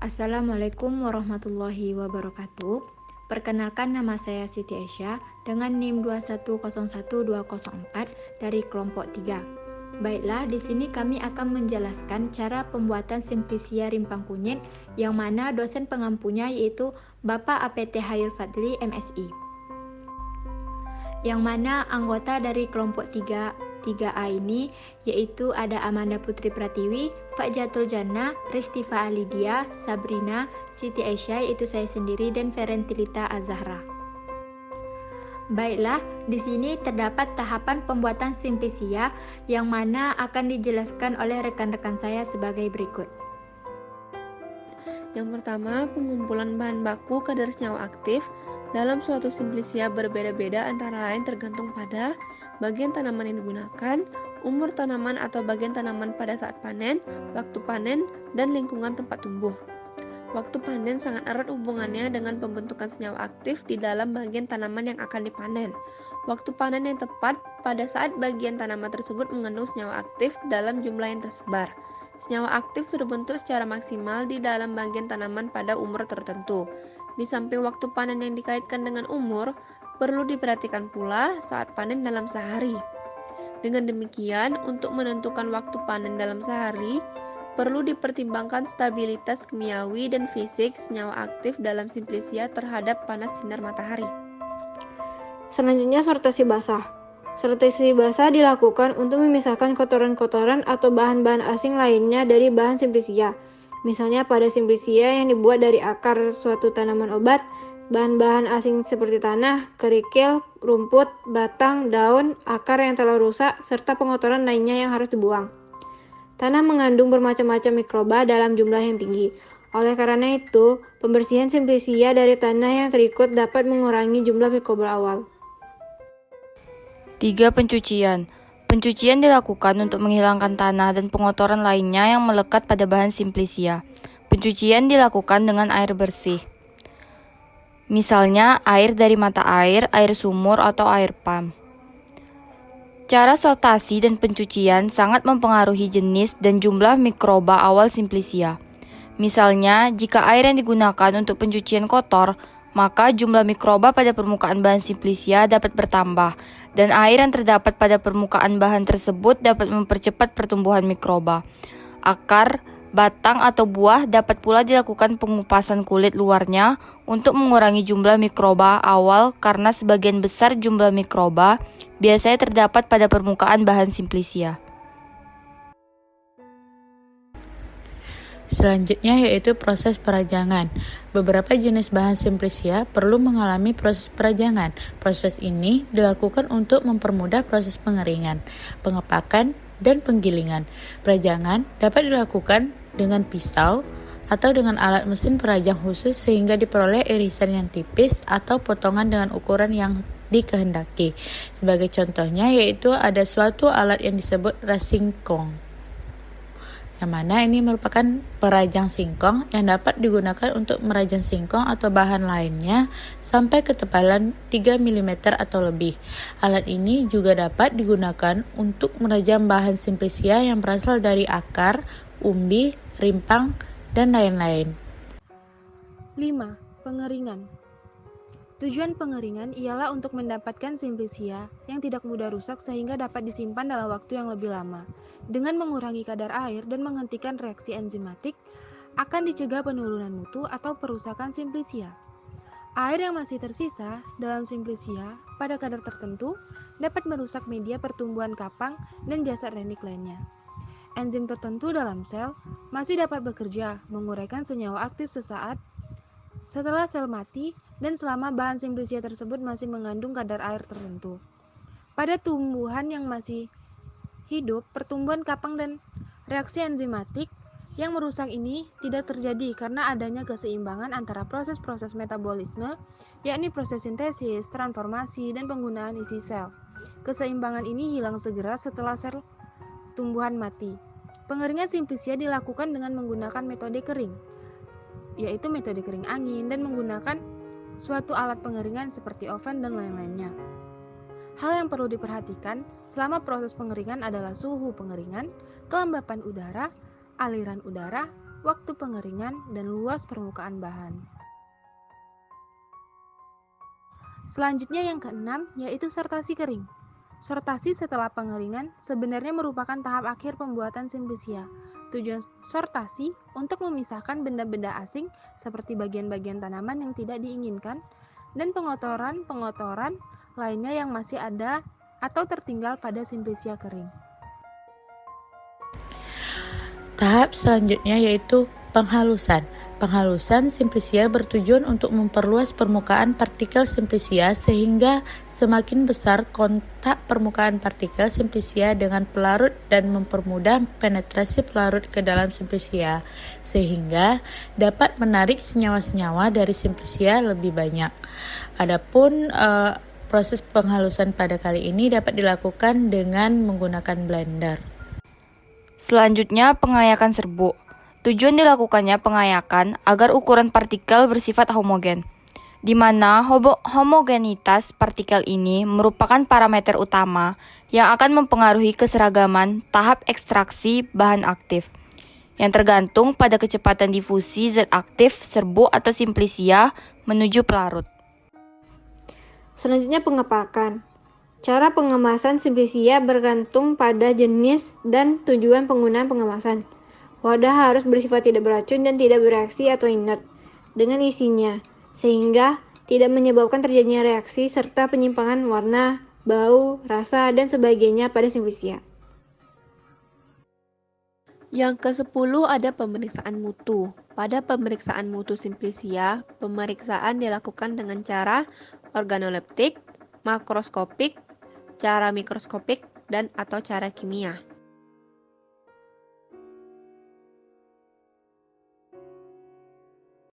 Assalamualaikum warahmatullahi wabarakatuh. Perkenalkan, nama saya Siti Aisyah dengan NIM 2101204 dari kelompok 3. Baiklah, di sini kami akan menjelaskan cara pembuatan simplisia rimpang kunyit yang mana dosen pengampunya yaitu Bapak APT Hayul Fadli MSI. Yang mana anggota dari kelompok 3A ini yaitu ada Amanda Putri Pratiwi, Fakjatul Jannah, Ristifa Alidia, Sabrina, Siti Aisyah yaitu saya sendiri, dan Ferentilita Azahra. Baiklah, di sini terdapat tahapan pembuatan simplisia yang mana akan dijelaskan oleh rekan-rekan saya sebagai berikut. Yang pertama, pengumpulan bahan baku kadar senyawa aktif dalam suatu simplisia berbeda-beda antara lain tergantung pada bagian tanaman yang digunakan, umur tanaman atau bagian tanaman pada saat panen, waktu panen, dan lingkungan tempat tumbuh. Waktu panen sangat erat hubungannya dengan pembentukan senyawa aktif di dalam bagian tanaman yang akan dipanen. Waktu panen yang tepat pada saat bagian tanaman tersebut mengandung senyawa aktif dalam jumlah yang tersebar. Senyawa aktif terbentuk secara maksimal di dalam bagian tanaman pada umur tertentu. Di samping waktu panen yang dikaitkan dengan umur, perlu diperhatikan pula saat panen dalam sehari. Dengan demikian, untuk menentukan waktu panen dalam sehari, perlu dipertimbangkan stabilitas kimiawi dan fisik senyawa aktif dalam simplisia terhadap panas sinar matahari. Selanjutnya, sortasi basah. Sortasi basah dilakukan untuk memisahkan kotoran-kotoran atau bahan-bahan asing lainnya dari bahan simplisia. Misalnya pada simplisia yang dibuat dari akar suatu tanaman obat, bahan-bahan asing seperti tanah, kerikil, rumput, batang, daun, akar yang telah rusak, serta pengotoran lainnya yang harus dibuang. Tanah mengandung bermacam-macam mikroba dalam jumlah yang tinggi. Oleh karena itu, pembersihan simplisia dari tanah yang terikut dapat mengurangi jumlah mikroba awal. 3. Pencucian. Pencucian dilakukan untuk menghilangkan tanah dan pengotoran lainnya yang melekat pada bahan simplisia. Pencucian dilakukan dengan air bersih. Misalnya air dari mata air sumur atau air pam. Cara sortasi dan pencucian sangat mempengaruhi jenis dan jumlah mikroba awal simplisia. Misalnya, jika air yang digunakan untuk pencucian kotor, maka jumlah mikroba pada permukaan bahan simplisia dapat bertambah, dan air yang terdapat pada permukaan bahan tersebut dapat mempercepat pertumbuhan mikroba. Akar, batang, atau buah dapat pula dilakukan pengupasan kulit luarnya untuk mengurangi jumlah mikroba awal karena sebagian besar jumlah mikroba biasanya terdapat pada permukaan bahan simplisia. Selanjutnya yaitu proses perajangan. Beberapa jenis bahan simplisia perlu mengalami proses perajangan. Proses ini dilakukan untuk mempermudah proses pengeringan, pengepakan, dan penggilingan. Perajangan dapat dilakukan dengan pisau atau dengan alat mesin perajang khusus sehingga diperoleh irisan yang tipis atau potongan dengan ukuran yang dikehendaki. Sebagai contohnya yaitu ada suatu alat yang disebut rasingkong, yang mana ini merupakan perajang singkong yang dapat digunakan untuk merajang singkong atau bahan lainnya sampai ketebalan 3 mm atau lebih. Alat ini juga dapat digunakan untuk merajang bahan simplisia yang berasal dari akar, umbi, rimpang, dan lain-lain. 5. Pengeringan. Tujuan pengeringan ialah untuk mendapatkan simplisia yang tidak mudah rusak sehingga dapat disimpan dalam waktu yang lebih lama. Dengan mengurangi kadar air dan menghentikan reaksi enzimatik, akan dicegah penurunan mutu atau perusakan simplisia. Air yang masih tersisa dalam simplisia pada kadar tertentu dapat merusak media pertumbuhan kapang dan jasad renik lainnya. Enzim tertentu dalam sel masih dapat bekerja menguraikan senyawa aktif sesaat setelah sel mati dan selama bahan simplisia tersebut masih mengandung kadar air tertentu. Pada tumbuhan yang masih hidup, pertumbuhan kapang dan reaksi enzimatik yang merusak ini tidak terjadi karena adanya keseimbangan antara proses-proses metabolisme, yakni proses sintesis, transformasi, dan penggunaan isi sel. Keseimbangan ini hilang segera setelah sel tumbuhan mati. Pengeringan simplisia dilakukan dengan menggunakan metode kering, yaitu metode kering angin, dan menggunakan suatu alat pengeringan seperti oven dan lain-lainnya. Hal yang perlu diperhatikan selama proses pengeringan adalah suhu pengeringan, kelembapan udara, aliran udara, waktu pengeringan, dan luas permukaan bahan. Selanjutnya yang keenam, yaitu sortasi kering. Sortasi setelah pengeringan sebenarnya merupakan tahap akhir pembuatan simplisia. Tujuan sortasi untuk memisahkan benda-benda asing seperti bagian-bagian tanaman yang tidak diinginkan dan pengotoran-pengotoran lainnya yang masih ada atau tertinggal pada simplisia kering. Tahap selanjutnya yaitu penghalusan. Penghalusan simplisia bertujuan untuk memperluas permukaan partikel simplisia sehingga semakin besar kontak permukaan partikel simplisia dengan pelarut dan mempermudah penetrasi pelarut ke dalam simplisia sehingga dapat menarik senyawa-senyawa dari simplisia lebih banyak. Adapun proses penghalusan pada kali ini dapat dilakukan dengan menggunakan blender. Selanjutnya, pengayakan serbuk. Tujuan dilakukannya pengayakan agar ukuran partikel bersifat homogen, di mana homogenitas partikel ini merupakan parameter utama yang akan mempengaruhi keseragaman tahap ekstraksi bahan aktif, yang tergantung pada kecepatan difusi zat aktif serbuk atau simplisia menuju pelarut. Selanjutnya pengepakan. Cara pengemasan simplisia bergantung pada jenis dan tujuan penggunaan pengemasan. Wadah harus bersifat tidak beracun dan tidak bereaksi atau inert dengan isinya, sehingga tidak menyebabkan terjadinya reaksi serta penyimpangan warna, bau, rasa, dan sebagainya pada simplisia. Yang ke-10 ada pemeriksaan mutu. Pada pemeriksaan mutu simplisia, pemeriksaan dilakukan dengan cara organoleptik, makroskopik, cara mikroskopik, dan atau cara kimia.